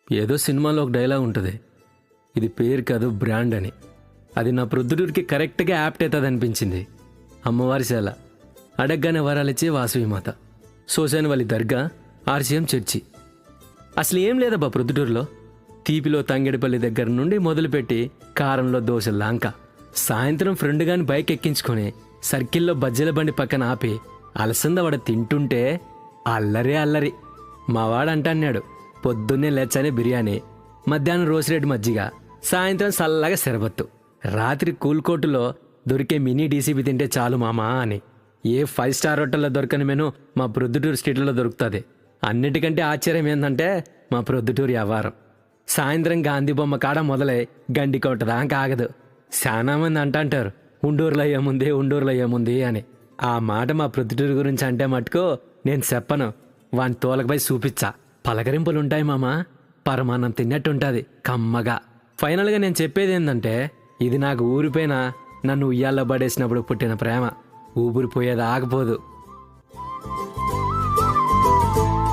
ఏదో సినిమాలో ఒక డైలాగ్ ఉంటుంది, ఇది పేరు కాదు బ్రాండ్ అని. అది నా ప్రొద్దుటూరికి కరెక్ట్గా యాప్ట్ అవుతుంది అనిపించింది. అమ్మవారి శాల, అడగ్గానే వరాలిచ్చే వాసవి మాత, సోసానవల్లి దర్గా, ఆర్సీఎం చర్చి. అసలు ఏం లేదబ్బా ప్రొద్దుటూరులో. తీపిలో తంగెడిపల్లి దగ్గర నుండి మొదలుపెట్టి కారంలో దోశల లాంక. సాయంత్రం ఫ్రెండ్ గాని బైక్ ఎక్కించుకొని సర్కిల్లో బజ్జీల బండి పక్కన ఆపి అలసంద వాడ తింటుంటే అల్లరి అల్లరి. మావాడు అంటన్నాడు, పొద్దున్నే లేచని బిర్యానీ, మధ్యాహ్నం రోసిరెడ్డి మజ్జిగ, సాయంత్రం చల్లగా శరబత్తు, రాత్రి కూల్కోటులో దొరికే మినీ డీసీబీ తింటే చాలు మామా అని. ఏ 5 స్టార్ హోటల్లో దొరకని మెను మా ప్రొద్దుటూరు స్ట్రీట్లో దొరుకుతుంది. అన్నిటికంటే ఆశ్చర్యం ఏంటంటే మా ప్రొద్దుటూరు వ్యవహారం. సాయంత్రం గాంధీ బొమ్మ కాడ మొదలై గండికోట దాకా ఆగదు. చాలా మంది అంటారు, ఉండూరులో ఏముంది ఉండూరులో ఏముంది అని. ఆ మాట మా ప్రొద్దుటూరు గురించి అంటే మటుకు నేను చెప్పను, వాని తోలకపై చూపిచ్చా. పలకరింపులుంటాయి మామ, పరమాన్నం తిన్నట్టుంటుంది కమ్మగా. ఫైనల్గా నేను చెప్పేది ఏంటంటే, ఇది నాకు ఊరిపోయినా నన్ను ఉయ్యాల్లో పడేసినప్పుడు పుట్టిన ప్రేమ ఊపిరిపోయేది ఆగిపోదు.